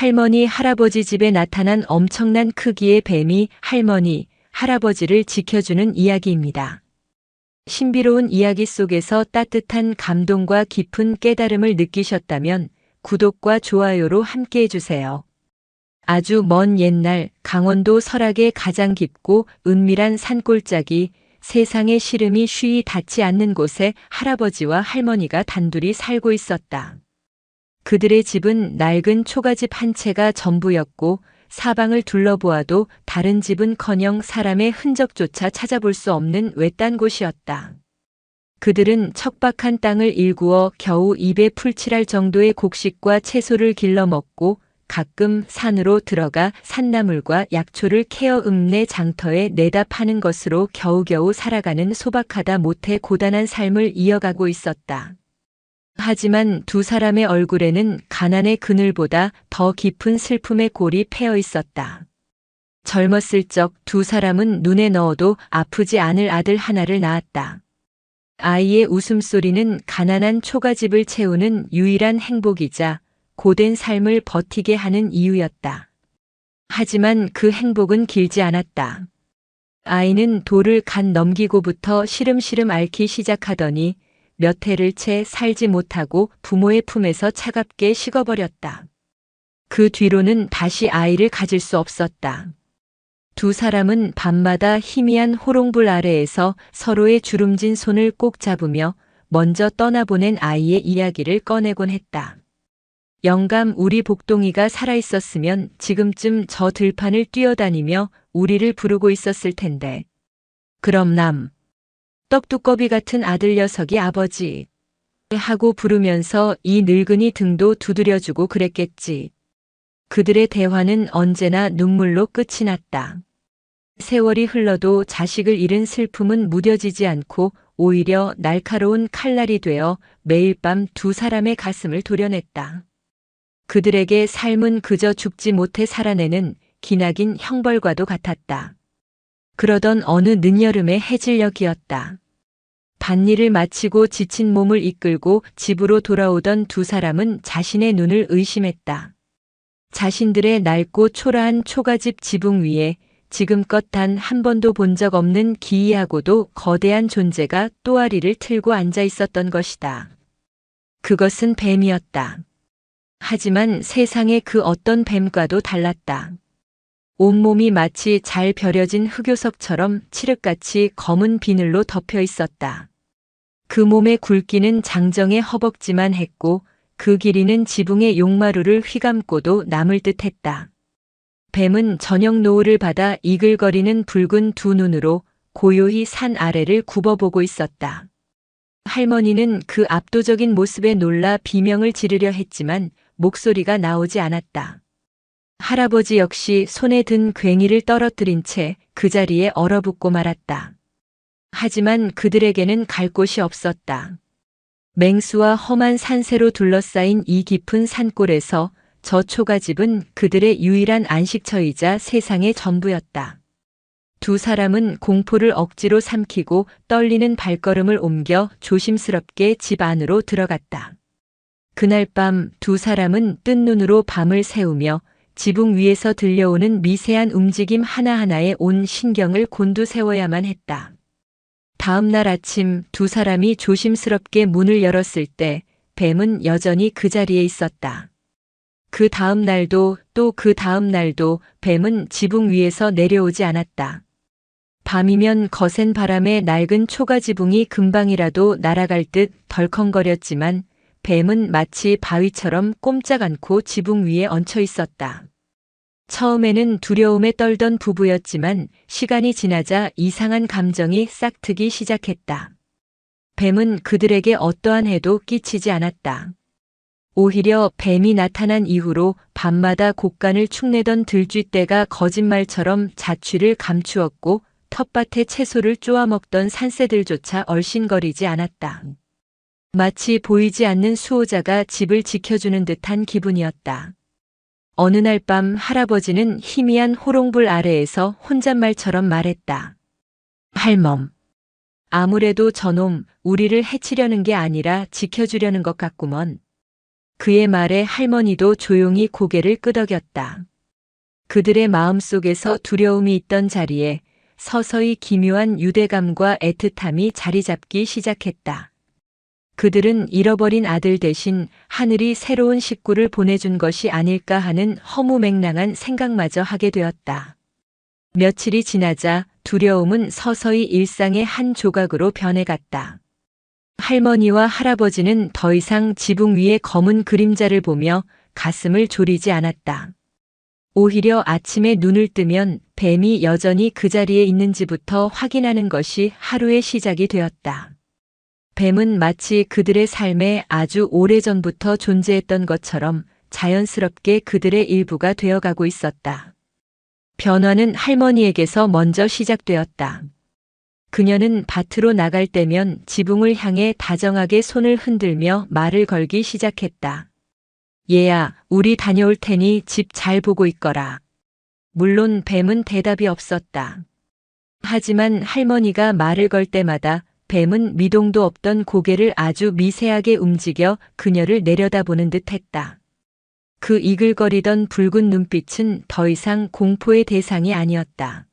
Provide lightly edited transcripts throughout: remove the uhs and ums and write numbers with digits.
할머니, 할아버지 집에 나타난 엄청난 크기의 뱀이 할머니, 할아버지를 지켜주는 이야기입니다. 신비로운 이야기 속에서 따뜻한 감동과 깊은 깨달음을 느끼셨다면 구독과 좋아요로 함께 해주세요. 아주 먼 옛날 강원도 설악의 가장 깊고 은밀한 산골짜기, 세상의 시름이 쉬이 닿지 않는 곳에 할아버지와 할머니가 단둘이 살고 있었다. 그들의 집은 낡은 초가집 한 채가 전부였고 사방을 둘러보아도 다른 집은커녕 사람의 흔적조차 찾아볼 수 없는 외딴 곳이었다. 그들은 척박한 땅을 일구어 겨우 입에 풀칠할 정도의 곡식과 채소를 길러 먹고 가끔 산으로 들어가 산나물과 약초를 캐어 읍내 장터에 내다 파는 것으로 겨우겨우 살아가는 소박하다 못해 고단한 삶을 이어가고 있었다. 하지만 두 사람의 얼굴에는 가난의 그늘보다 더 깊은 슬픔의 골이 패어 있었다. 젊었을 적 두 사람은 눈에 넣어도 아프지 않을 아들 하나를 낳았다. 아이의 웃음소리는 가난한 초가집을 채우는 유일한 행복이자 고된 삶을 버티게 하는 이유였다. 하지만 그 행복은 길지 않았다. 아이는 돌을 간 넘기고부터 시름시름 앓기 시작하더니 몇 해를 채 살지 못하고 부모의 품에서 차갑게 식어버렸다. 그 뒤로는 다시 아이를 가질 수 없었다. 두 사람은 밤마다 희미한 호롱불 아래에서 서로의 주름진 손을 꼭 잡으며 먼저 떠나보낸 아이의 이야기를 꺼내곤 했다. 영감, 우리 복동이가 살아있었으면 지금쯤 저 들판을 뛰어다니며 우리를 부르고 있었을 텐데. 그럼 떡두꺼비 같은 아들 녀석이 아버지 하고 부르면서 이 늙은이 등도 두드려주고 그랬겠지. 그들의 대화는 언제나 눈물로 끝이 났다. 세월이 흘러도 자식을 잃은 슬픔은 무뎌지지 않고 오히려 날카로운 칼날이 되어 매일 밤 두 사람의 가슴을 도려냈다. 그들에게 삶은 그저 죽지 못해 살아내는 기나긴 형벌과도 같았다. 그러던 어느 늦여름의 해질녘이었다. 밭일을 마치고 지친 몸을 이끌고 집으로 돌아오던 두 사람은 자신의 눈을 의심했다. 자신들의 낡고 초라한 초가집 지붕 위에 지금껏 단 한 번도 본 적 없는 기이하고도 거대한 존재가 또아리를 틀고 앉아 있었던 것이다. 그것은 뱀이었다. 하지만 세상의 그 어떤 뱀과도 달랐다. 온몸이 마치 잘 벼려진 흑요석처럼 칠흑같이 검은 비늘로 덮여 있었다. 그 몸의 굵기는 장정의 허벅지만 했고 그 길이는 지붕의 용마루를 휘감고도 남을 듯했다. 뱀은 저녁 노을을 받아 이글거리는 붉은 두 눈으로 고요히 산 아래를 굽어보고 있었다. 할머니는 그 압도적인 모습에 놀라 비명을 지르려 했지만 목소리가 나오지 않았다. 할아버지 역시 손에 든 괭이를 떨어뜨린 채 그 자리에 얼어붙고 말았다. 하지만 그들에게는 갈 곳이 없었다. 맹수와 험한 산새로 둘러싸인 이 깊은 산골에서 저 초가집은 그들의 유일한 안식처이자 세상의 전부였다. 두 사람은 공포를 억지로 삼키고 떨리는 발걸음을 옮겨 조심스럽게 집 안으로 들어갔다. 그날 밤 두 사람은 뜬 눈으로 밤을 새우며 지붕 위에서 들려오는 미세한 움직임 하나하나에 온 신경을 곤두세워야만 했다. 다음 날 아침 두 사람이 조심스럽게 문을 열었을 때 뱀은 여전히 그 자리에 있었다. 그 다음 날도 또 그 다음 날도 뱀은 지붕 위에서 내려오지 않았다. 밤이면 거센 바람에 낡은 초가지붕이 금방이라도 날아갈 듯 덜컹거렸지만 뱀은 마치 바위처럼 꼼짝 않고 지붕 위에 얹혀 있었다. 처음에는 두려움에 떨던 부부였지만 시간이 지나자 이상한 감정이 싹트기 시작했다. 뱀은 그들에게 어떠한 해도 끼치지 않았다. 오히려 뱀이 나타난 이후로 밤마다 곡간을 축내던 들쥐떼가 거짓말처럼 자취를 감추었고 텃밭에 채소를 쪼아 먹던 산새들조차 얼씬거리지 않았다. 마치 보이지 않는 수호자가 집을 지켜주는 듯한 기분이었다. 어느 날 밤 할아버지는 희미한 호롱불 아래에서 혼잣말처럼 말했다. 할멈, 아무래도 저놈 우리를 해치려는 게 아니라 지켜주려는 것 같구먼. 그의 말에 할머니도 조용히 고개를 끄덕였다. 그들의 마음속에서 두려움이 있던 자리에 서서히 기묘한 유대감과 애틋함이 자리 잡기 시작했다. 그들은 잃어버린 아들 대신 하늘이 새로운 식구를 보내준 것이 아닐까 하는 허무맹랑한 생각마저 하게 되었다. 며칠이 지나자 두려움은 서서히 일상의 한 조각으로 변해갔다. 할머니와 할아버지는 더 이상 지붕 위의 검은 그림자를 보며 가슴을 졸이지 않았다. 오히려 아침에 눈을 뜨면 뱀이 여전히 그 자리에 있는지부터 확인하는 것이 하루의 시작이 되었다. 뱀은 마치 그들의 삶에 아주 오래전부터 존재했던 것처럼 자연스럽게 그들의 일부가 되어가고 있었다. 변화는 할머니에게서 먼저 시작되었다. 그녀는 밭으로 나갈 때면 지붕을 향해 다정하게 손을 흔들며 말을 걸기 시작했다. 얘야, 우리 다녀올 테니 집 잘 보고 있거라. 물론 뱀은 대답이 없었다. 하지만 할머니가 말을 걸 때마다 뱀은 미동도 없던 고개를 아주 미세하게 움직여 그녀를 내려다보는 듯했다. 그 이글거리던 붉은 눈빛은 더 이상 공포의 대상이 아니었다.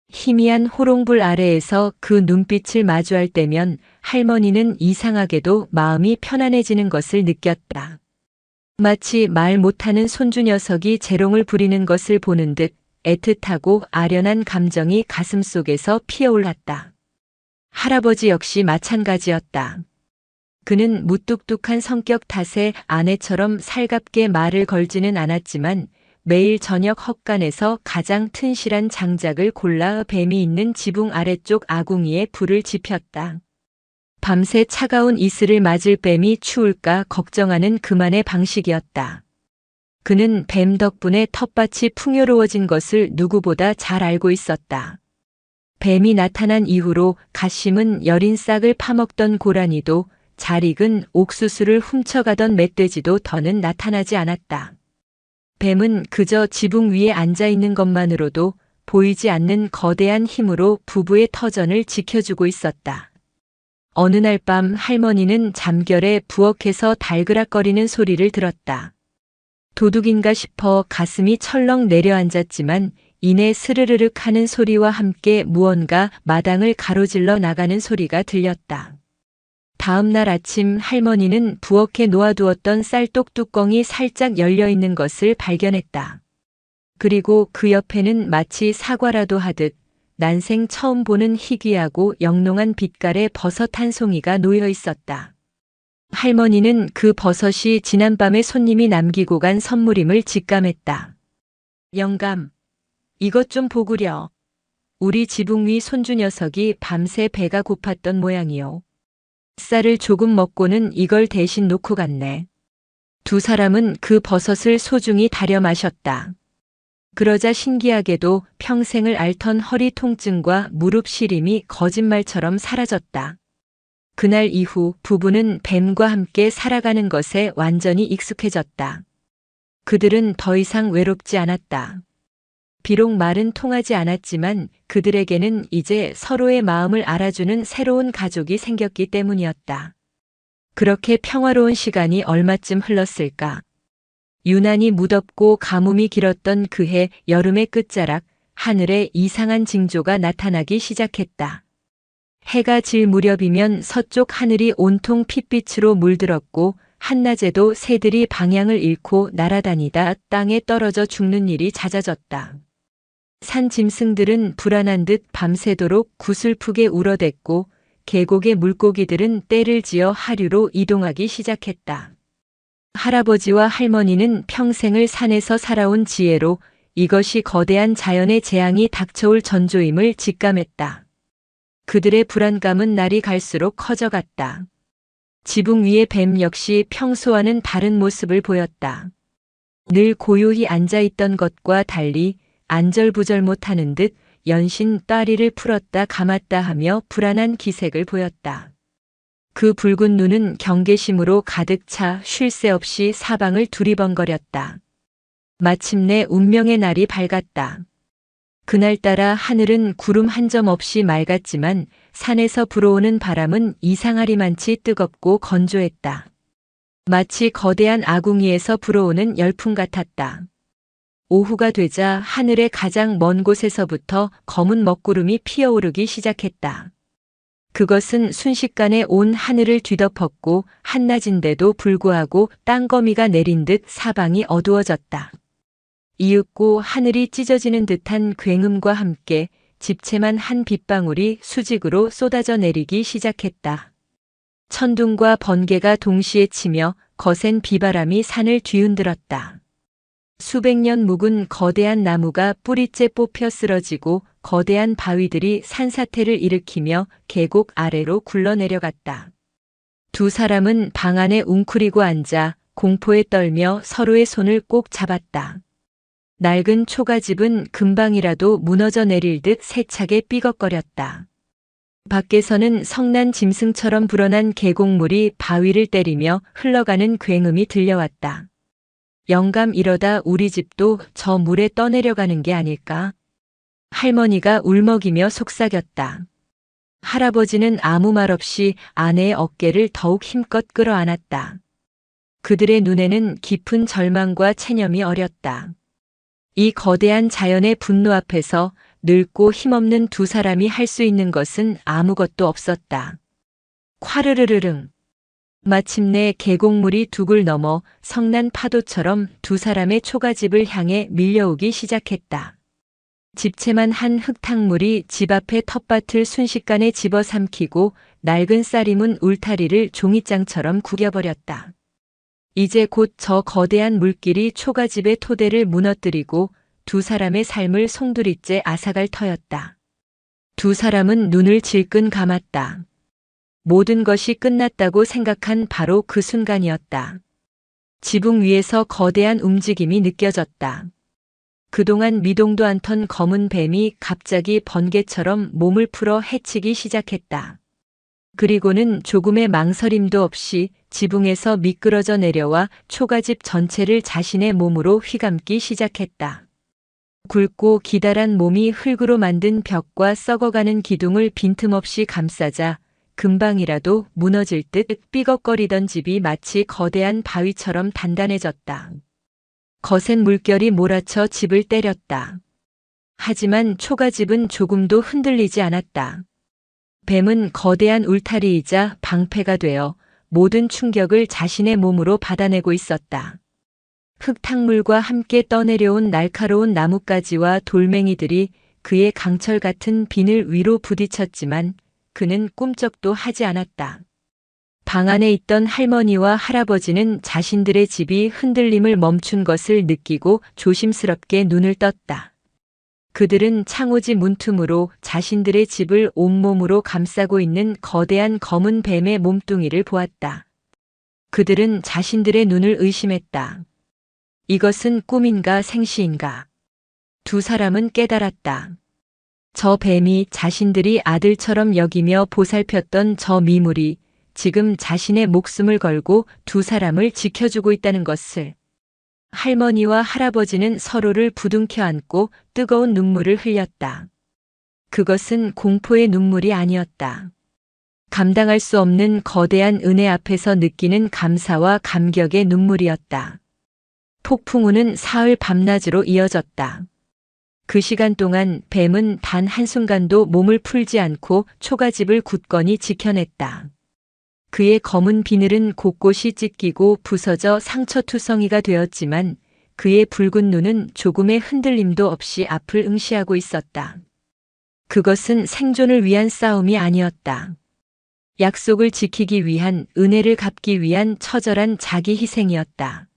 희미한 호롱불 아래에서 그 눈빛을 마주할 때면 할머니는 이상하게도 마음이 편안해지는 것을 느꼈다. 마치 말 못하는 손주 녀석이 재롱을 부리는 것을 보는 듯 애틋하고 아련한 감정이 가슴속에서 피어올랐다. 할아버지 역시 마찬가지였다. 그는 무뚝뚝한 성격 탓에 아내처럼 살갑게 말을 걸지는 않았지만 매일 저녁 헛간에서 가장 튼실한 장작을 골라 뱀이 있는 지붕 아래쪽 아궁이에 불을 지폈다. 밤새 차가운 이슬을 맞을 뱀이 추울까 걱정하는 그만의 방식이었다. 그는 뱀 덕분에 텃밭이 풍요로워진 것을 누구보다 잘 알고 있었다. 뱀이 나타난 이후로 갓 심은 여린 싹을 파먹던 고라니도 잘 익은 옥수수를 훔쳐가던 멧돼지도 더는 나타나지 않았다. 뱀은 그저 지붕 위에 앉아 있는 것만으로도 보이지 않는 거대한 힘으로 부부의 터전을 지켜주고 있었다. 어느 날 밤 할머니는 잠결에 부엌에서 달그락거리는 소리를 들었다. 도둑인가 싶어 가슴이 철렁 내려앉았지만 이내 스르르륵 하는 소리와 함께 무언가 마당을 가로질러 나가는 소리가 들렸다. 다음 날 아침 할머니는 부엌에 놓아두었던 쌀독 뚜껑이 살짝 열려 있는 것을 발견했다. 그리고 그 옆에는 마치 사과라도 하듯 난생 처음 보는 희귀하고 영롱한 빛깔의 버섯 한 송이가 놓여 있었다. 할머니는 그 버섯이 지난밤에 손님이 남기고 간 선물임을 직감했다. 영감, 이것 좀 보구려. 우리 지붕 위 손주 녀석이 밤새 배가 고팠던 모양이요. 쌀을 조금 먹고는 이걸 대신 놓고 갔네. 두 사람은 그 버섯을 소중히 다려 마셨다. 그러자 신기하게도 평생을 앓던 허리 통증과 무릎 시림이 거짓말처럼 사라졌다. 그날 이후 부부는 뱀과 함께 살아가는 것에 완전히 익숙해졌다. 그들은 더 이상 외롭지 않았다. 비록 말은 통하지 않았지만 그들에게는 이제 서로의 마음을 알아주는 새로운 가족이 생겼기 때문이었다. 그렇게 평화로운 시간이 얼마쯤 흘렀을까? 유난히 무덥고 가뭄이 길었던 그해 여름의 끝자락, 하늘에 이상한 징조가 나타나기 시작했다. 해가 질 무렵이면 서쪽 하늘이 온통 핏빛으로 물들었고 한낮에도 새들이 방향을 잃고 날아다니다 땅에 떨어져 죽는 일이 잦아졌다. 산 짐승들은 불안한 듯 밤새도록 구슬프게 울어댔고 계곡의 물고기들은 떼를 지어 하류로 이동하기 시작했다. 할아버지와 할머니는 평생을 산에서 살아온 지혜로 이것이 거대한 자연의 재앙이 닥쳐올 전조임을 직감했다. 그들의 불안감은 날이 갈수록 커져갔다. 지붕 위의 뱀 역시 평소와는 다른 모습을 보였다. 늘 고요히 앉아있던 것과 달리 안절부절 못하는 듯 연신 따리를 풀었다 감았다 하며 불안한 기색을 보였다. 그 붉은 눈은 경계심으로 가득 차 쉴 새 없이 사방을 두리번거렸다. 마침내 운명의 날이 밝았다. 그날따라 하늘은 구름 한 점 없이 맑았지만 산에서 불어오는 바람은 이상하리만치 뜨겁고 건조했다. 마치 거대한 아궁이에서 불어오는 열풍 같았다. 오후가 되자 하늘의 가장 먼 곳에서부터 검은 먹구름이 피어오르기 시작했다. 그것은 순식간에 온 하늘을 뒤덮었고 한낮인데도 불구하고 땅거미가 내린 듯 사방이 어두워졌다. 이윽고 하늘이 찢어지는 듯한 굉음과 함께 집채만 한 빗방울이 수직으로 쏟아져 내리기 시작했다. 천둥과 번개가 동시에 치며 거센 비바람이 산을 뒤흔들었다. 수백 년 묵은 거대한 나무가 뿌리째 뽑혀 쓰러지고 거대한 바위들이 산사태를 일으키며 계곡 아래로 굴러내려갔다. 두 사람은 방 안에 웅크리고 앉아 공포에 떨며 서로의 손을 꼭 잡았다. 낡은 초가집은 금방이라도 무너져 내릴 듯 세차게 삐걱거렸다. 밖에서는 성난 짐승처럼 불어난 계곡물이 바위를 때리며 흘러가는 굉음이 들려왔다. 영감 이러다 우리 집도 저 물에 떠내려가는 게 아닐까? 할머니가 울먹이며 속삭였다. 할아버지는 아무 말 없이 아내의 어깨를 더욱 힘껏 끌어안았다. 그들의 눈에는 깊은 절망과 체념이 어렸다. 이 거대한 자연의 분노 앞에서 늙고 힘없는 두 사람이 할 수 있는 것은 아무것도 없었다. 콰르르르릉. 마침내 계곡물이 둑을 넘어 성난 파도처럼 두 사람의 초가집을 향해 밀려오기 시작했다. 집채만 한 흙탕물이 집 앞의 텃밭을 순식간에 집어삼키고 낡은 쌀이문 울타리를 종잇장처럼 구겨버렸다. 이제 곧 저 거대한 물길이 초가집의 토대를 무너뜨리고 두 사람의 삶을 송두리째 앗아갈 터였다. 두 사람은 눈을 질끈 감았다. 모든 것이 끝났다고 생각한 바로 그 순간이었다. 지붕 위에서 거대한 움직임이 느껴졌다. 그동안 미동도 않던 검은 뱀이 갑자기 번개처럼 몸을 풀어 헤치기 시작했다. 그리고는 조금의 망설임도 없이 지붕에서 미끄러져 내려와 초가집 전체를 자신의 몸으로 휘감기 시작했다. 굵고 기다란 몸이 흙으로 만든 벽과 썩어가는 기둥을 빈틈없이 감싸자 금방이라도 무너질 듯 삐걱거리던 집이 마치 거대한 바위처럼 단단해졌다. 거센 물결이 몰아쳐 집을 때렸다. 하지만 초가집은 조금도 흔들리지 않았다. 뱀은 거대한 울타리이자 방패가 되어 모든 충격을 자신의 몸으로 받아내고 있었다. 흙탕물과 함께 떠내려온 날카로운 나뭇가지와 돌멩이들이 그의 강철 같은 비늘 위로 부딪혔지만 그는 꿈쩍도 하지 않았다. 방 안에 있던 할머니와 할아버지는 자신들의 집이 흔들림을 멈춘 것을 느끼고 조심스럽게 눈을 떴다. 그들은 창호지 문틈으로 자신들의 집을 온몸으로 감싸고 있는 거대한 검은 뱀의 몸뚱이를 보았다. 그들은 자신들의 눈을 의심했다. 이것은 꿈인가 생시인가? 두 사람은 깨달았다. 저 뱀이 자신들이 아들처럼 여기며 보살폈던 저 미물이 지금 자신의 목숨을 걸고 두 사람을 지켜주고 있다는 것을. 할머니와 할아버지는 서로를 부둥켜 안고 뜨거운 눈물을 흘렸다. 그것은 공포의 눈물이 아니었다. 감당할 수 없는 거대한 은혜 앞에서 느끼는 감사와 감격의 눈물이었다. 폭풍우는 사흘 밤낮으로 이어졌다. 그 시간 동안 뱀은 단 한순간도 몸을 풀지 않고 초가집을 굳건히 지켜냈다. 그의 검은 비늘은 곳곳이 찢기고 부서져 상처투성이가 되었지만 그의 붉은 눈은 조금의 흔들림도 없이 앞을 응시하고 있었다. 그것은 생존을 위한 싸움이 아니었다. 약속을 지키기 위한, 은혜를 갚기 위한 처절한 자기 희생이었다.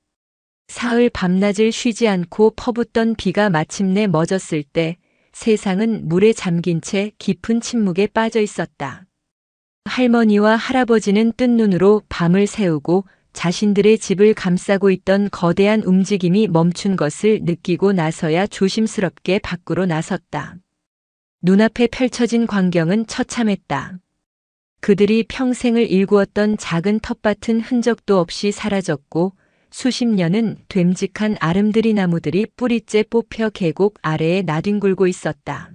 사흘 밤낮을 쉬지 않고 퍼붓던 비가 마침내 멎었을 때 세상은 물에 잠긴 채 깊은 침묵에 빠져 있었다. 할머니와 할아버지는 뜬 눈으로 밤을 새우고 자신들의 집을 감싸고 있던 거대한 움직임이 멈춘 것을 느끼고 나서야 조심스럽게 밖으로 나섰다. 눈앞에 펼쳐진 광경은 처참했다. 그들이 평생을 일구었던 작은 텃밭은 흔적도 없이 사라졌고 수십 년은 됨직한 아름드리 나무들이 뿌리째 뽑혀 계곡 아래에 나뒹굴고 있었다.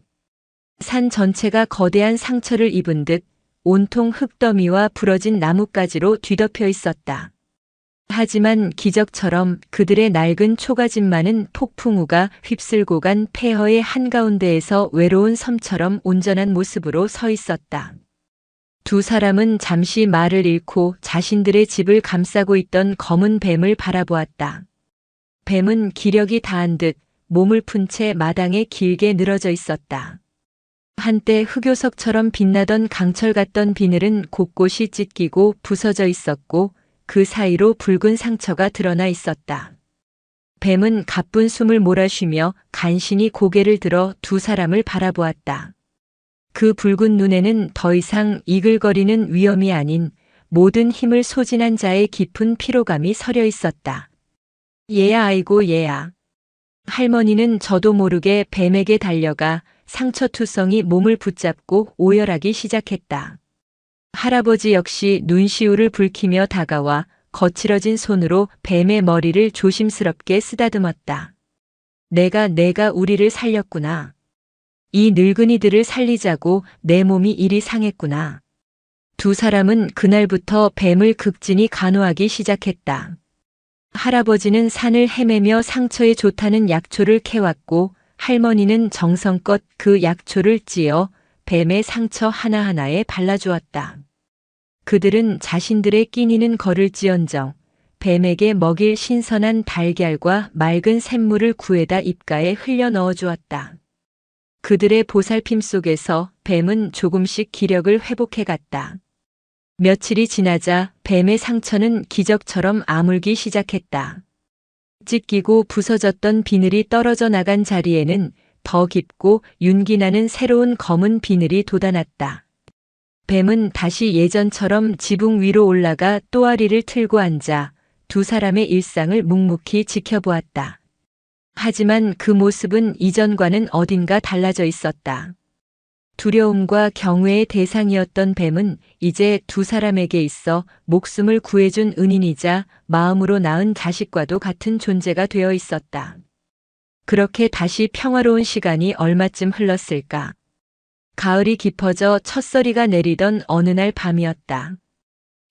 산 전체가 거대한 상처를 입은 듯 온통 흙더미와 부러진 나뭇가지로 뒤덮여 있었다. 하지만 기적처럼 그들의 낡은 초가집만은 폭풍우가 휩쓸고 간 폐허의 한가운데에서 외로운 섬처럼 온전한 모습으로 서 있었다. 두 사람은 잠시 말을 잃고 자신들의 집을 감싸고 있던 검은 뱀을 바라보았다. 뱀은 기력이 다한 듯 몸을 푼 채 마당에 길게 늘어져 있었다. 한때 흑요석처럼 빛나던 강철 같던 비늘은 곳곳이 찢기고 부서져 있었고 그 사이로 붉은 상처가 드러나 있었다. 뱀은 가쁜 숨을 몰아쉬며 간신히 고개를 들어 두 사람을 바라보았다. 그 붉은 눈에는 더 이상 이글거리는 위험이 아닌 모든 힘을 소진한 자의 깊은 피로감이 서려 있었다. 얘야, 아이고 얘야. 할머니는 저도 모르게 뱀에게 달려가 상처투성이 몸을 붙잡고 오열하기 시작했다. 할아버지 역시 눈시울을 붉히며 다가와 거칠어진 손으로 뱀의 머리를 조심스럽게 쓰다듬었다. 내가 우리를 살렸구나. 이 늙은이들을 살리자고 내 몸이 이리 상했구나. 두 사람은 그날부터 뱀을 극진히 간호하기 시작했다. 할아버지는 산을 헤매며 상처에 좋다는 약초를 캐왔고 할머니는 정성껏 그 약초를 찧어 뱀의 상처 하나하나에 발라주었다. 그들은 자신들의 끼니는 거를지언정 뱀에게 먹일 신선한 달걀과 맑은 샘물을 구해다 입가에 흘려 넣어주었다. 그들의 보살핌 속에서 뱀은 조금씩 기력을 회복해갔다. 며칠이 지나자 뱀의 상처는 기적처럼 아물기 시작했다. 찢기고 부서졌던 비늘이 떨어져 나간 자리에는 더 깊고 윤기나는 새로운 검은 비늘이 돋아났다. 뱀은 다시 예전처럼 지붕 위로 올라가 또아리를 틀고 앉아 두 사람의 일상을 묵묵히 지켜보았다. 하지만 그 모습은 이전과는 어딘가 달라져 있었다. 두려움과 경외의 대상이었던 뱀은 이제 두 사람에게 있어 목숨을 구해준 은인이자 마음으로 낳은 자식과도 같은 존재가 되어 있었다. 그렇게 다시 평화로운 시간이 얼마쯤 흘렀을까? 가을이 깊어져 첫서리가 내리던 어느 날 밤이었다.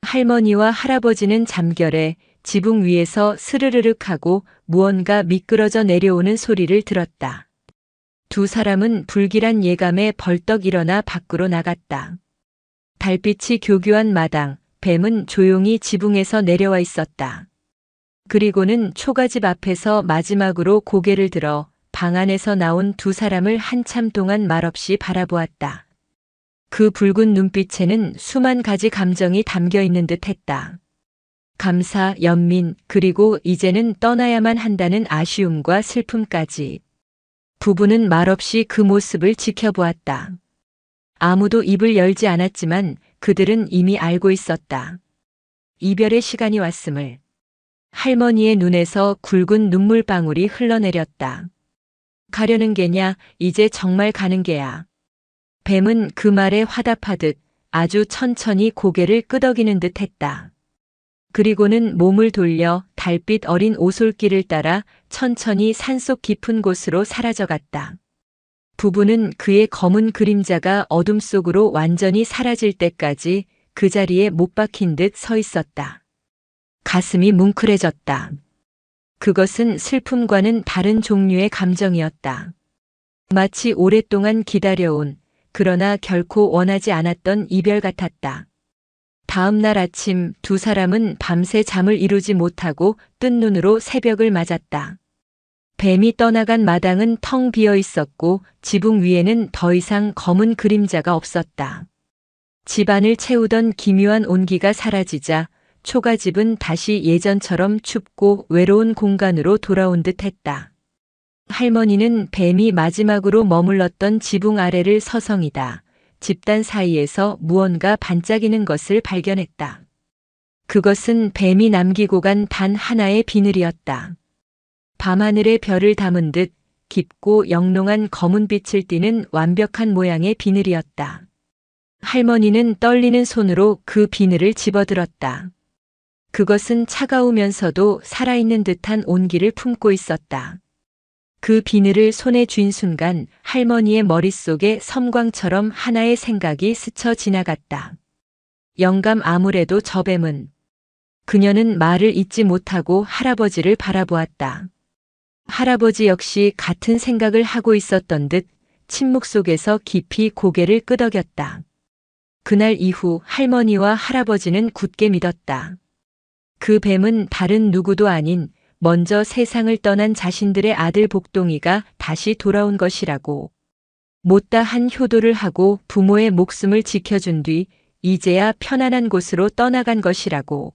할머니와 할아버지는 잠결에 지붕 위에서 스르르륵 하고 무언가 미끄러져 내려오는 소리를 들었다. 두 사람은 불길한 예감에 벌떡 일어나 밖으로 나갔다. 달빛이 교교한 마당, 뱀은 조용히 지붕에서 내려와 있었다. 그리고는 초가집 앞에서 마지막으로 고개를 들어 방 안에서 나온 두 사람을 한참 동안 말없이 바라보았다. 그 붉은 눈빛에는 수만 가지 감정이 담겨 있는 듯 했다. 감사, 연민, 그리고 이제는 떠나야만 한다는 아쉬움과 슬픔까지. 부부는 말없이 그 모습을 지켜보았다. 아무도 입을 열지 않았지만 그들은 이미 알고 있었다. 이별의 시간이 왔음을. 할머니의 눈에서 굵은 눈물방울이 흘러내렸다. 가려는 게냐, 이제 정말 가는 게야. 뱀은 그 말에 화답하듯 아주 천천히 고개를 끄덕이는 듯 했다. 그리고는 몸을 돌려 달빛 어린 오솔길을 따라 천천히 산속 깊은 곳으로 사라져갔다. 부부는 그의 검은 그림자가 어둠 속으로 완전히 사라질 때까지 그 자리에 못 박힌 듯 서 있었다. 가슴이 뭉클해졌다. 그것은 슬픔과는 다른 종류의 감정이었다. 마치 오랫동안 기다려온, 그러나 결코 원하지 않았던 이별 같았다. 다음 날 아침 두 사람은 밤새 잠을 이루지 못하고 뜬 눈으로 새벽을 맞았다. 뱀이 떠나간 마당은 텅 비어 있었고 지붕 위에는 더 이상 검은 그림자가 없었다. 집안을 채우던 기묘한 온기가 사라지자 초가집은 다시 예전처럼 춥고 외로운 공간으로 돌아온 듯 했다. 할머니는 뱀이 마지막으로 머물렀던 지붕 아래를 서성이다. 집단 사이에서 무언가 반짝이는 것을 발견했다. 그것은 뱀이 남기고 간 단 하나의 비늘이었다. 밤하늘의 별을 담은 듯 깊고 영롱한 검은 빛을 띠는 완벽한 모양의 비늘이었다. 할머니는 떨리는 손으로 그 비늘을 집어들었다. 그것은 차가우면서도 살아있는 듯한 온기를 품고 있었다. 그 비늘을 손에 쥔 순간 할머니의 머릿속에 섬광처럼 하나의 생각이 스쳐 지나갔다. 영감, 아무래도 저 뱀은 그녀는 말을 잇지 못하고 할아버지를 바라보았다. 할아버지 역시 같은 생각을 하고 있었던 듯 침묵 속에서 깊이 고개를 끄덕였다. 그날 이후 할머니와 할아버지는 굳게 믿었다. 그 뱀은 다른 누구도 아닌 먼저 세상을 떠난 자신들의 아들 복동이가 다시 돌아온 것이라고. 못다한 효도를 하고 부모의 목숨을 지켜준 뒤 이제야 편안한 곳으로 떠나간 것이라고.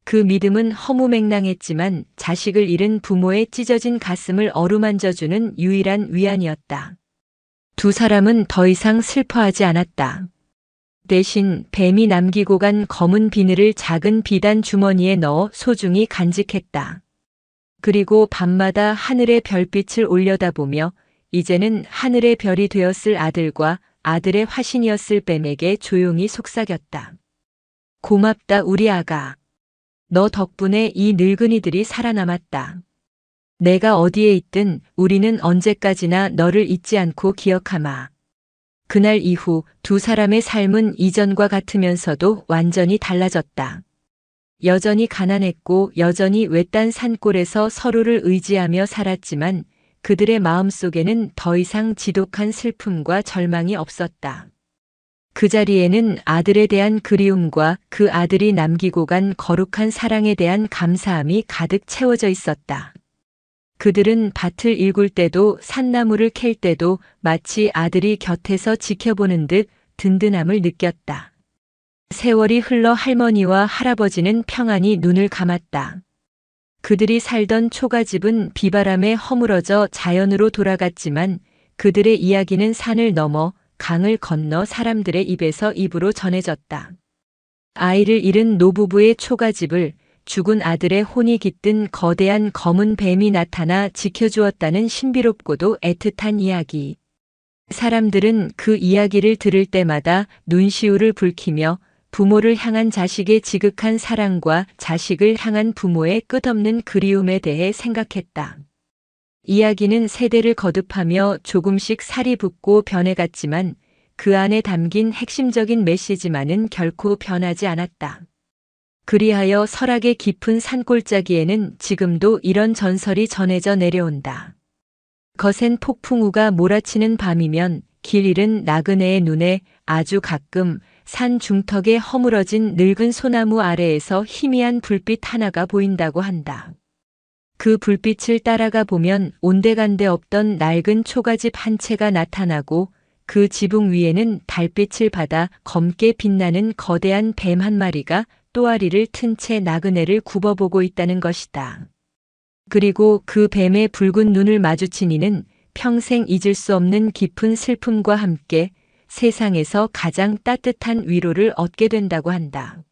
그 믿음은 허무맹랑했지만 자식을 잃은 부모의 찢어진 가슴을 어루만져주는 유일한 위안이었다. 두 사람은 더 이상 슬퍼하지 않았다. 대신 뱀이 남기고 간 검은 비늘을 작은 비단 주머니에 넣어 소중히 간직했다. 그리고 밤마다 하늘의 별빛을 올려다보며 이제는 하늘의 별이 되었을 아들과 아들의 화신이었을 뱀에게 조용히 속삭였다. 고맙다 우리 아가. 너 덕분에 이 늙은이들이 살아남았다. 내가 어디에 있든 우리는 언제까지나 너를 잊지 않고 기억하마. 그날 이후 두 사람의 삶은 이전과 같으면서도 완전히 달라졌다. 여전히 가난했고 여전히 외딴 산골에서 서로를 의지하며 살았지만 그들의 마음속에는 더 이상 지독한 슬픔과 절망이 없었다. 그 자리에는 아들에 대한 그리움과 그 아들이 남기고 간 거룩한 사랑에 대한 감사함이 가득 채워져 있었다. 그들은 밭을 일굴 때도 산나무를 캘 때도 마치 아들이 곁에서 지켜보는 듯 든든함을 느꼈다. 세월이 흘러 할머니와 할아버지는 평안히 눈을 감았다. 그들이 살던 초가집은 비바람에 허물어져 자연으로 돌아갔지만 그들의 이야기는 산을 넘어 강을 건너 사람들의 입에서 입으로 전해졌다. 아이를 잃은 노부부의 초가집을 죽은 아들의 혼이 깃든 거대한 검은 뱀이 나타나 지켜주었다는 신비롭고도 애틋한 이야기. 사람들은 그 이야기를 들을 때마다 눈시울을 붉히며 부모를 향한 자식의 지극한 사랑과 자식을 향한 부모의 끝없는 그리움에 대해 생각했다. 이야기는 세대를 거듭하며 조금씩 살이 붙고 변해갔지만 그 안에 담긴 핵심적인 메시지만은 결코 변하지 않았다. 그리하여 설악의 깊은 산골짜기에는 지금도 이런 전설이 전해져 내려온다. 거센 폭풍우가 몰아치는 밤이면 길 잃은 나그네의 눈에 아주 가끔 산 중턱에 허물어진 늙은 소나무 아래에서 희미한 불빛 하나가 보인다고 한다. 그 불빛을 따라가 보면 온데간데 없던 낡은 초가집 한 채가 나타나고 그 지붕 위에는 달빛을 받아 검게 빛나는 거대한 뱀 한 마리가 또아리를 튼 채 나그네를 굽어보고 있다는 것이다. 그리고 그 뱀의 붉은 눈을 마주친 이는 평생 잊을 수 없는 깊은 슬픔과 함께 세상에서 가장 따뜻한 위로를 얻게 된다고 한다.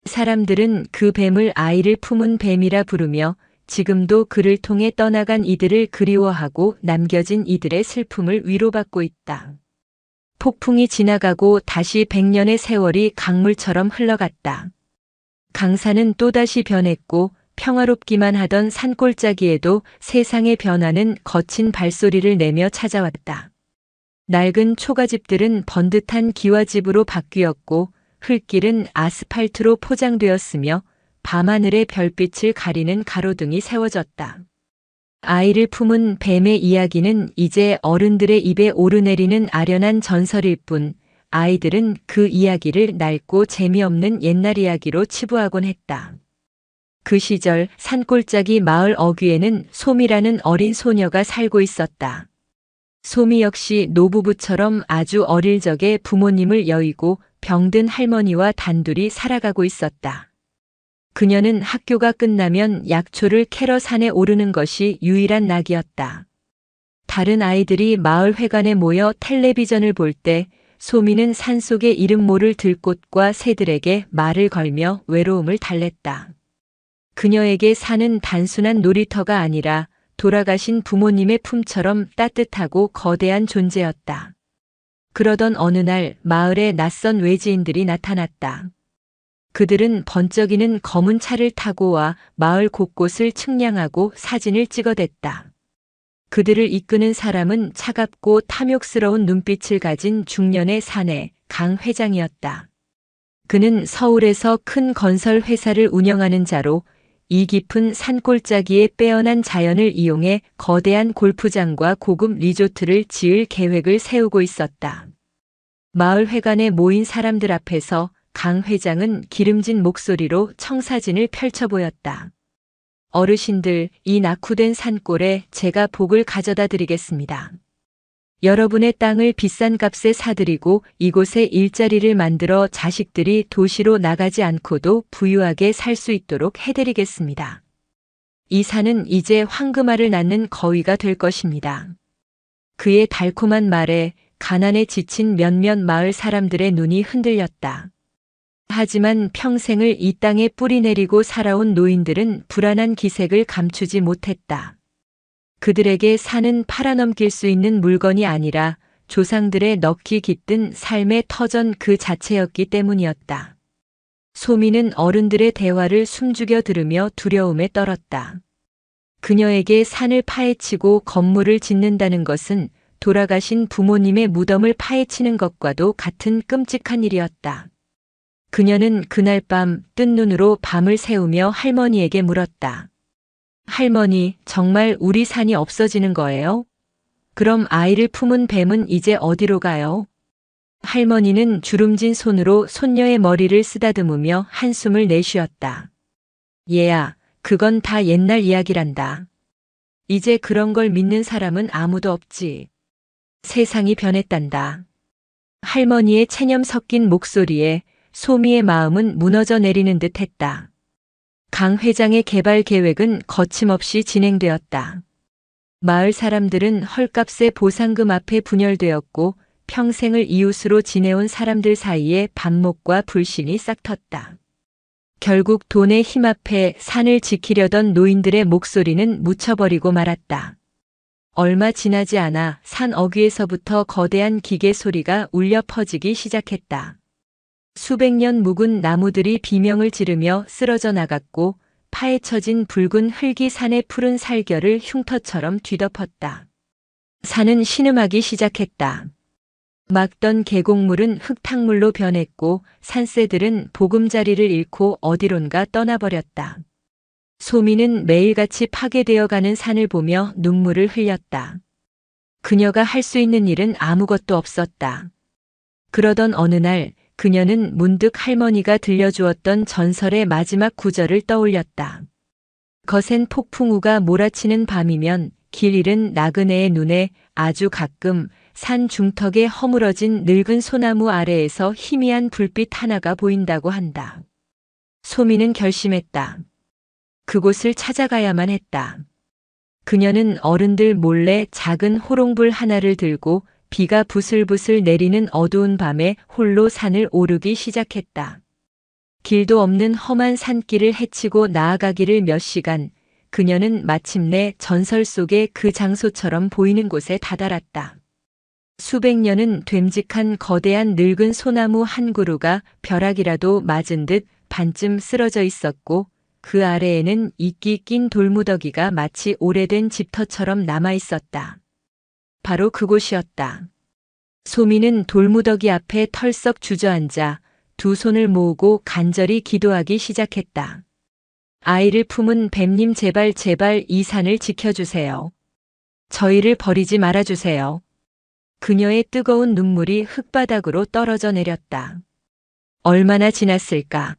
사람들은 그 뱀을 아이를 품은 뱀이라 부르며 지금도 그를 통해 떠나간 이들을 그리워하고 남겨진 이들의 슬픔을 위로받고 있다. 폭풍이 지나가고 다시 100년의 세월이 강물처럼 흘러갔다. 강산은 또다시 변했고 평화롭기만 하던 산골짜기에도 세상의 변화는 거친 발소리를 내며 찾아왔다. 낡은 초가집들은 번듯한 기와집으로 바뀌었고 흙길은 아스팔트로 포장되었으며 밤하늘의 별빛을 가리는 가로등이 세워졌다. 아이를 품은 뱀의 이야기는 이제 어른들의 입에 오르내리는 아련한 전설일 뿐 아이들은 그 이야기를 낡고 재미없는 옛날 이야기로 치부하곤 했다. 그 시절 산골짜기 마을 어귀에는 솜이라는 어린 소녀가 살고 있었다. 솜이 역시 노부부처럼 아주 어릴 적에 부모님을 여의고 병든 할머니와 단둘이 살아가고 있었다. 그녀는 학교가 끝나면 약초를 캐러 산에 오르는 것이 유일한 낙이었다. 다른 아이들이 마을 회관에 모여 텔레비전을 볼 때 소미는 산속의 이름 모를 들꽃과 새들에게 말을 걸며 외로움을 달랬다. 그녀에게 산은 단순한 놀이터가 아니라 돌아가신 부모님의 품처럼 따뜻하고 거대한 존재였다. 그러던 어느 날 마을에 낯선 외지인들이 나타났다. 그들은 번쩍이는 검은 차를 타고 와 마을 곳곳을 측량하고 사진을 찍어댔다. 그들을 이끄는 사람은 차갑고 탐욕스러운 눈빛을 가진 중년의 사내 강 회장이었다. 그는 서울에서 큰 건설 회사를 운영하는 자로 이 깊은 산골짜기에 빼어난 자연을 이용해 거대한 골프장과 고급 리조트를 지을 계획을 세우고 있었다. 마을 회관에 모인 사람들 앞에서 강 회장은 기름진 목소리로 청사진을 펼쳐 보였다. 어르신들, 이 낙후된 산골에 제가 복을 가져다 드리겠습니다. 여러분의 땅을 비싼 값에 사드리고 이곳에 일자리를 만들어 자식들이 도시로 나가지 않고도 부유하게 살 수 있도록 해드리겠습니다. 이 산은 이제 황금알을 낳는 거위가 될 것입니다. 그의 달콤한 말에 가난에 지친 몇몇 마을 사람들의 눈이 흔들렸다. 하지만 평생을 이 땅에 뿌리내리고 살아온 노인들은 불안한 기색을 감추지 못했다. 그들에게 산은 팔아넘길 수 있는 물건이 아니라 조상들의 넋이 깃든 삶의 터전 그 자체였기 때문이었다. 소미는 어른들의 대화를 숨죽여 들으며 두려움에 떨었다. 그녀에게 산을 파헤치고 건물을 짓는다는 것은 돌아가신 부모님의 무덤을 파헤치는 것과도 같은 끔찍한 일이었다. 그녀는 그날 밤 뜬 눈으로 밤을 새우며 할머니에게 물었다. 할머니, 정말 우리 산이 없어지는 거예요? 그럼 아이를 품은 뱀은 이제 어디로 가요? 할머니는 주름진 손으로 손녀의 머리를 쓰다듬으며 한숨을 내쉬었다. 얘야, 그건 다 옛날 이야기란다. 이제 그런 걸 믿는 사람은 아무도 없지. 세상이 변했단다. 할머니의 체념 섞인 목소리에 소미의 마음은 무너져 내리는 듯 했다. 강 회장의 개발 계획은 거침없이 진행되었다. 마을 사람들은 헐값의 보상금 앞에 분열되었고 평생을 이웃으로 지내온 사람들 사이에 반목과 불신이 싹텄다. 결국 돈의 힘 앞에 산을 지키려던 노인들의 목소리는 묻혀버리고 말았다. 얼마 지나지 않아 산 어귀에서부터 거대한 기계 소리가 울려 퍼지기 시작했다. 수백 년 묵은 나무들이 비명을 지르며 쓰러져 나갔고 파헤쳐진 붉은 흙이 산의 푸른 살결을 흉터처럼 뒤덮었다. 산은 신음하기 시작했다. 막던 계곡물은 흙탕물로 변했고 산새들은 보금자리를 잃고 어디론가 떠나버렸다. 소미는 매일같이 파괴되어가는 산을 보며 눈물을 흘렸다. 그녀가 할 수 있는 일은 아무것도 없었다. 그러던 어느 날 그녀는 문득 할머니가 들려주었던 전설의 마지막 구절을 떠올렸다. 거센 폭풍우가 몰아치는 밤이면 길 잃은 나그네의 눈에 아주 가끔 산 중턱에 허물어진 늙은 소나무 아래에서 희미한 불빛 하나가 보인다고 한다. 소미는 결심했다. 그곳을 찾아가야만 했다. 그녀는 어른들 몰래 작은 호롱불 하나를 들고 비가 부슬부슬 내리는 어두운 밤에 홀로 산을 오르기 시작했다. 길도 없는 험한 산길을 헤치고 나아가기를 몇 시간, 그녀는 마침내 전설 속의 그 장소처럼 보이는 곳에 다다랐다. 수백 년은 됨직한 거대한 늙은 소나무 한 그루가 벼락이라도 맞은 듯 반쯤 쓰러져 있었고 그 아래에는 이끼 낀 돌무더기가 마치 오래된 집터처럼 남아 있었다. 바로 그곳이었다. 소미는 돌무더기 앞에 털썩 주저앉아 두 손을 모으고 간절히 기도하기 시작했다. 아이를 품은 뱀님 제발 제발 이 산을 지켜주세요. 저희를 버리지 말아주세요. 그녀의 뜨거운 눈물이 흙바닥으로 떨어져 내렸다. 얼마나 지났을까?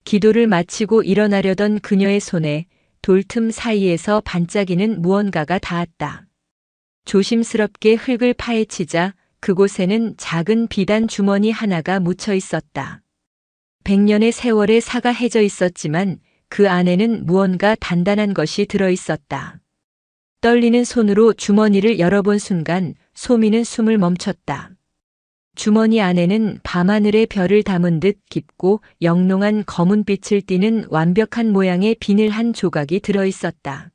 기도를 마치고 일어나려던 그녀의 손에 돌틈 사이에서 반짝이는 무언가가 닿았다. 조심스럽게 흙을 파헤치자 그곳에는 작은 비단 주머니 하나가 묻혀 있었다. 100년의 세월에 사가 해져 있었지만 그 안에는 무언가 단단한 것이 들어 있었다. 떨리는 손으로 주머니를 열어본 순간 소미는 숨을 멈췄다. 주머니 안에는 밤하늘의 별을 담은 듯 깊고 영롱한 검은빛을 띠는 완벽한 모양의 비늘 한 조각이 들어 있었다.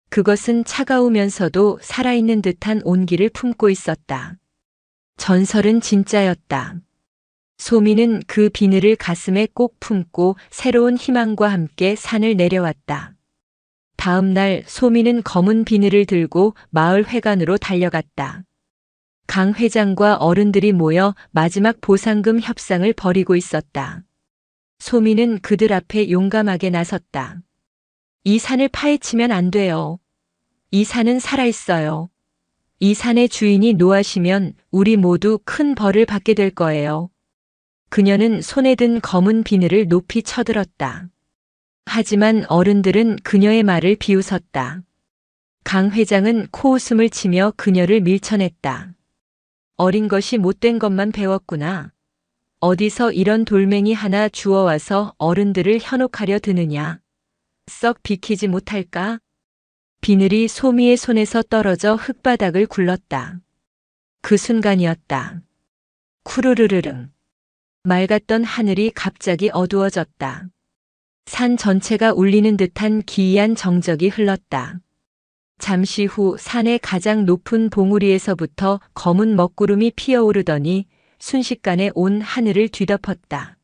그것은 차가우면서도 살아있는 듯한 온기를 품고 있었다. 전설은 진짜였다. 소미는 그 비늘을 가슴에 꼭 품고 새로운 희망과 함께 산을 내려왔다. 다음 날 소미는 검은 비늘을 들고 마을 회관으로 달려갔다. 강 회장과 어른들이 모여 마지막 보상금 협상을 벌이고 있었다. 소미는 그들 앞에 용감하게 나섰다. 이 산을 파헤치면 안 돼요. 이 산은 살아있어요. 이 산의 주인이 노하시면 우리 모두 큰 벌을 받게 될 거예요. 그녀는 손에 든 검은 비늘을 높이 쳐들었다. 하지만 어른들은 그녀의 말을 비웃었다. 강 회장은 코웃음을 치며 그녀를 밀쳐냈다. 어린 것이 못된 것만 배웠구나. 어디서 이런 돌멩이 하나 주워와서 어른들을 현혹하려 드느냐. 썩 비키지 못할까? 비늘이 소미의 손에서 떨어져 흙바닥을 굴렀다. 그 순간이었다. 쿠르르르릉. 맑았던 하늘이 갑자기 어두워졌다. 산 전체가 울리는 듯한 기이한 정적이 흘렀다. 잠시 후 산의 가장 높은 봉우리에서부터 검은 먹구름이 피어오르더니 순식간에 온 하늘을 뒤덮었다.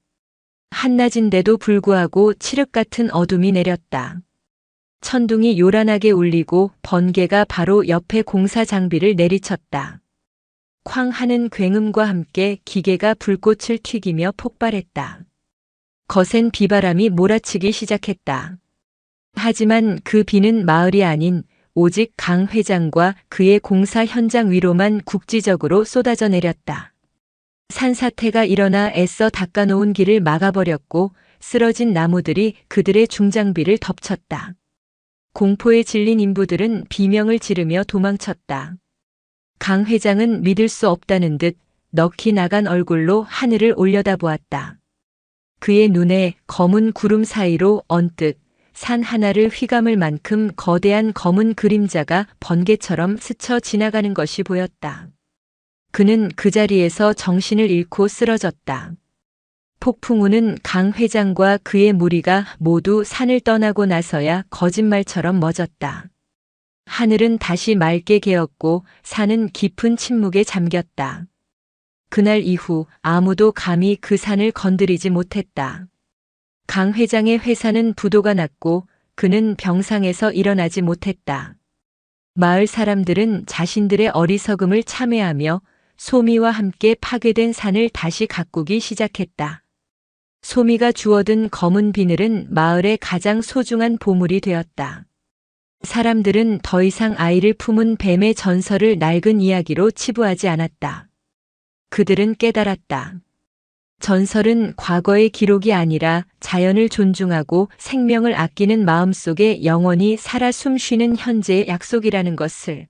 한낮인데도 불구하고 칠흑 같은 어둠이 내렸다. 천둥이 요란하게 울리고 번개가 바로 옆에 공사 장비를 내리쳤다. 쾅 하는 굉음과 함께 기계가 불꽃을 튀기며 폭발했다. 거센 비바람이 몰아치기 시작했다. 하지만 그 비는 마을이 아닌 오직 강 회장과 그의 공사 현장 위로만 국지적으로 쏟아져 내렸다. 산사태가 일어나 애써 닦아놓은 길을 막아버렸고 쓰러진 나무들이 그들의 중장비를 덮쳤다. 공포에 질린 인부들은 비명을 지르며 도망쳤다. 강 회장은 믿을 수 없다는 듯 넋이 나간 얼굴로 하늘을 올려다보았다. 그의 눈에 검은 구름 사이로 언뜻 산 하나를 휘감을 만큼 거대한 검은 그림자가 번개처럼 스쳐 지나가는 것이 보였다. 그는 그 자리에서 정신을 잃고 쓰러졌다. 폭풍우는 강 회장과 그의 무리가 모두 산을 떠나고 나서야 거짓말처럼 멎었다. 하늘은 다시 맑게 개었고 산은 깊은 침묵에 잠겼다. 그날 이후 아무도 감히 그 산을 건드리지 못했다. 강 회장의 회사는 부도가 났고 그는 병상에서 일어나지 못했다. 마을 사람들은 자신들의 어리석음을 참회하며 소미와 함께 파괴된 산을 다시 가꾸기 시작했다. 소미가 주워든 검은 비늘은 마을의 가장 소중한 보물이 되었다. 사람들은 더 이상 아이를 품은 뱀의 전설을 낡은 이야기로 치부하지 않았다. 그들은 깨달았다. 전설은 과거의 기록이 아니라 자연을 존중하고 생명을 아끼는 마음속에 영원히 살아 숨쉬는 현재의 약속이라는 것을.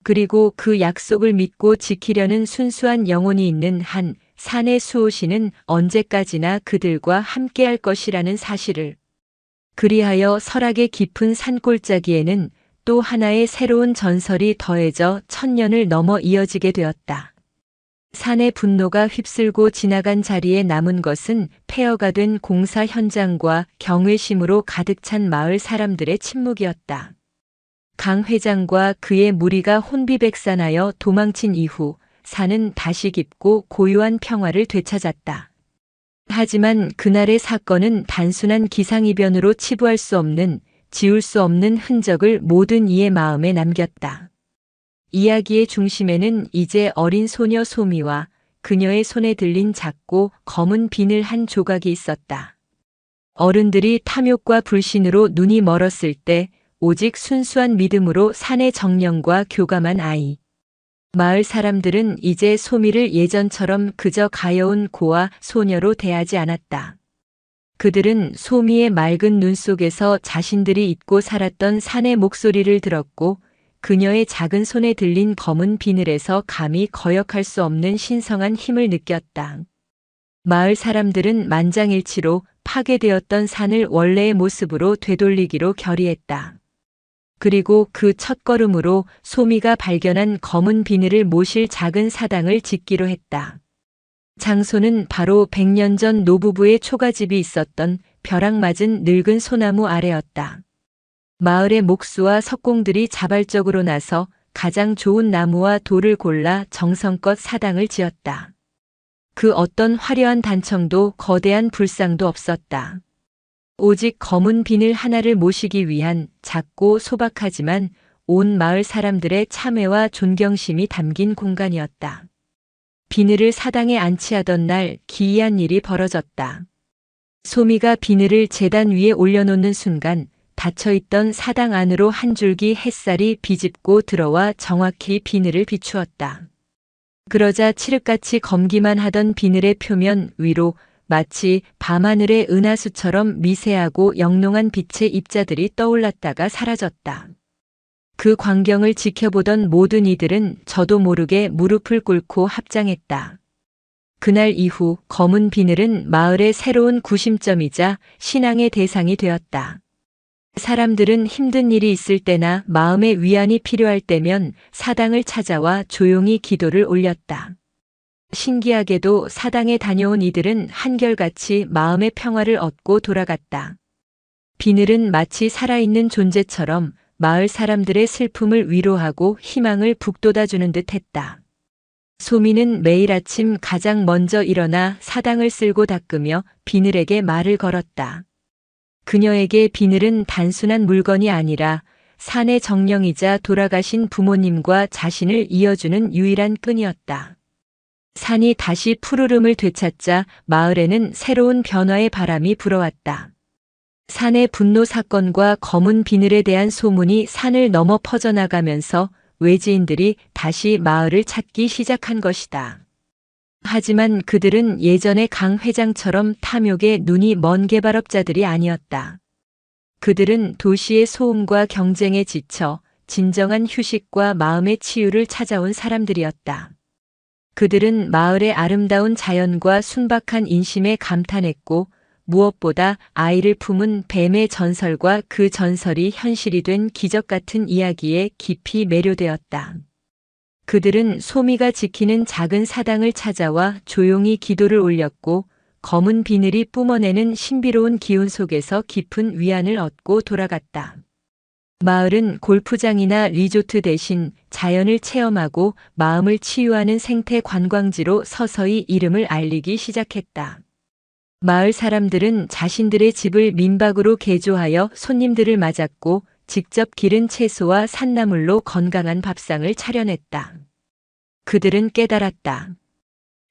그리고 그 약속을 믿고 지키려는 순수한 영혼이 있는 한 산의 수호신은 언제까지나 그들과 함께할 것이라는 사실을. 그리하여 설악의 깊은 산골짜기에는 또 하나의 새로운 전설이 더해져 1000년을 넘어 이어지게 되었다. 산의 분노가 휩쓸고 지나간 자리에 남은 것은 폐허가 된 공사 현장과 경외심으로 가득 찬 마을 사람들의 침묵이었다. 강 회장과 그의 무리가 혼비백산하여 도망친 이후 산은 다시 깊고 고요한 평화를 되찾았다. 하지만 그날의 사건은 단순한 기상이변으로 치부할 수 없는, 지울 수 없는 흔적을 모든 이의 마음에 남겼다. 이야기의 중심에는 이제 어린 소녀 소미와 그녀의 손에 들린 작고 검은 비늘 한 조각이 있었다. 어른들이 탐욕과 불신으로 눈이 멀었을 때 오직 순수한 믿음으로 산의 정령과 교감한 아이. 마을 사람들은 이제 소미를 예전처럼 그저 가여운 고아 소녀로 대하지 않았다. 그들은 소미의 맑은 눈 속에서 자신들이 잊고 살았던 산의 목소리를 들었고 그녀의 작은 손에 들린 검은 비늘에서 감히 거역할 수 없는 신성한 힘을 느꼈다. 마을 사람들은 만장일치로 파괴되었던 산을 원래의 모습으로 되돌리기로 결의했다. 그리고 그 첫걸음으로 소미가 발견한 검은 비늘을 모실 작은 사당을 짓기로 했다. 장소는 바로 100년 전 노부부의 초가집이 있었던 벼락 맞은 늙은 소나무 아래였다. 마을의 목수와 석공들이 자발적으로 나서 가장 좋은 나무와 돌을 골라 정성껏 사당을 지었다. 그 어떤 화려한 단청도 거대한 불상도 없었다. 오직 검은 비늘 하나를 모시기 위한 작고 소박하지만 온 마을 사람들의 참회와 존경심이 담긴 공간이었다. 비늘을 사당에 안치하던 날 기이한 일이 벌어졌다. 소미가 비늘을 제단 위에 올려놓는 순간 닫혀있던 사당 안으로 한 줄기 햇살이 비집고 들어와 정확히 비늘을 비추었다. 그러자 칠흑같이 검기만 하던 비늘의 표면 위로 마치 밤하늘의 은하수처럼 미세하고 영롱한 빛의 입자들이 떠올랐다가 사라졌다. 그 광경을 지켜보던 모든 이들은 저도 모르게 무릎을 꿇고 합장했다. 그날 이후 검은 비늘은 마을의 새로운 구심점이자 신앙의 대상이 되었다. 사람들은 힘든 일이 있을 때나 마음의 위안이 필요할 때면 사당을 찾아와 조용히 기도를 올렸다. 신기하게도 사당에 다녀온 이들은 한결같이 마음의 평화를 얻고 돌아갔다. 비늘은 마치 살아있는 존재처럼 마을 사람들의 슬픔을 위로하고 희망을 북돋아주는 듯 했다. 소미는 매일 아침 가장 먼저 일어나 사당을 쓸고 닦으며 비늘에게 말을 걸었다. 그녀에게 비늘은 단순한 물건이 아니라 산의 정령이자 돌아가신 부모님과 자신을 이어주는 유일한 끈이었다. 산이 다시 푸르름을 되찾자 마을에는 새로운 변화의 바람이 불어왔다. 산의 분노 사건과 검은 비늘에 대한 소문이 산을 넘어 퍼져나가면서 외지인들이 다시 마을을 찾기 시작한 것이다. 하지만 그들은 예전의 강 회장처럼 탐욕에 눈이 먼 개발업자들이 아니었다. 그들은 도시의 소음과 경쟁에 지쳐 진정한 휴식과 마음의 치유를 찾아온 사람들이었다. 그들은 마을의 아름다운 자연과 순박한 인심에 감탄했고 무엇보다 아이를 품은 뱀의 전설과 그 전설이 현실이 된 기적 같은 이야기에 깊이 매료되었다. 그들은 소미가 지키는 작은 사당을 찾아와 조용히 기도를 올렸고 검은 비늘이 뿜어내는 신비로운 기운 속에서 깊은 위안을 얻고 돌아갔다. 마을은 골프장이나 리조트 대신 자연을 체험하고 마음을 치유하는 생태 관광지로 서서히 이름을 알리기 시작했다. 마을 사람들은 자신들의 집을 민박으로 개조하여 손님들을 맞았고 직접 기른 채소와 산나물로 건강한 밥상을 차려냈다. 그들은 깨달았다.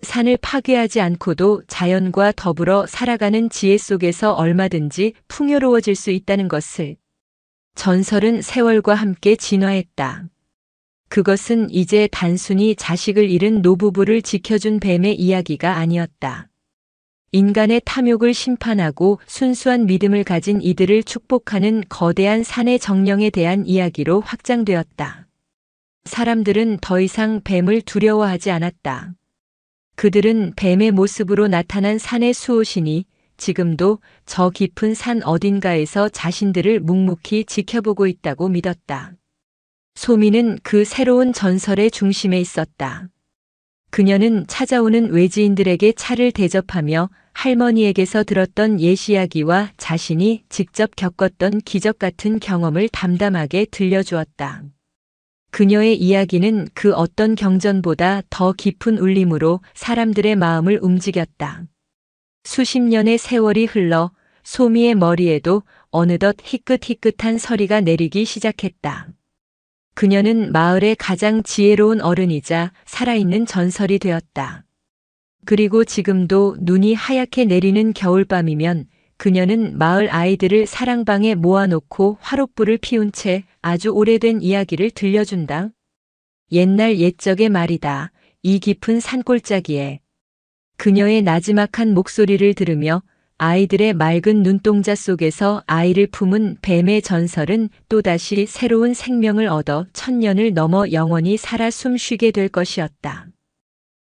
산을 파괴하지 않고도 자연과 더불어 살아가는 지혜 속에서 얼마든지 풍요로워질 수 있다는 것을. 전설은 세월과 함께 진화했다. 그것은 이제 단순히 자식을 잃은 노부부를 지켜준 뱀의 이야기가 아니었다. 인간의 탐욕을 심판하고 순수한 믿음을 가진 이들을 축복하는 거대한 산의 정령에 대한 이야기로 확장되었다. 사람들은 더 이상 뱀을 두려워하지 않았다. 그들은 뱀의 모습으로 나타난 산의 수호신이 지금도 저 깊은 산 어딘가에서 자신들을 묵묵히 지켜보고 있다고 믿었다. 소미는 그 새로운 전설의 중심에 있었다. 그녀는 찾아오는 외지인들에게 차를 대접하며 할머니에게서 들었던 옛 이야기와 자신이 직접 겪었던 기적 같은 경험을 담담하게 들려주었다. 그녀의 이야기는 그 어떤 경전보다 더 깊은 울림으로 사람들의 마음을 움직였다. 수십 년의 세월이 흘러 소미의 머리에도 어느덧 희끗희끗한 서리가 내리기 시작했다. 그녀는 마을의 가장 지혜로운 어른이자 살아있는 전설이 되었다. 그리고 지금도 눈이 하얗게 내리는 겨울밤이면 그녀는 마을 아이들을 사랑방에 모아놓고 화롯불을 피운 채 아주 오래된 이야기를 들려준다. 옛날 옛적의 말이다. 이 깊은 산골짜기에. 그녀의 나지막한 목소리를 들으며 아이들의 맑은 눈동자 속에서 아이를 품은 뱀의 전설은 또다시 새로운 생명을 얻어 천년을 넘어 영원히 살아 숨쉬게 될 것이었다.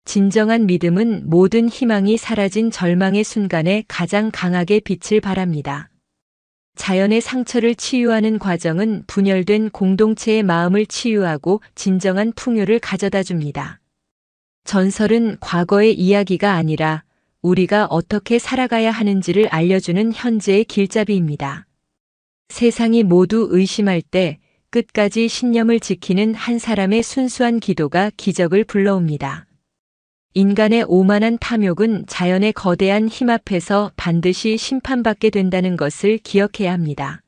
진정한 믿음은 모든 희망이 사라진 절망의 순간에 가장 강하게 빛을 발합니다. 자연의 상처를 치유하는 과정은 분열된 공동체의 마음을 치유하고 진정한 풍요를 가져다 줍니다. 전설은 과거의 이야기가 아니라 우리가 어떻게 살아가야 하는지를 알려주는 현재의 길잡이입니다. 세상이 모두 의심할 때 끝까지 신념을 지키는 한 사람의 순수한 기도가 기적을 불러옵니다. 인간의 오만한 탐욕은 자연의 거대한 힘 앞에서 반드시 심판받게 된다는 것을 기억해야 합니다.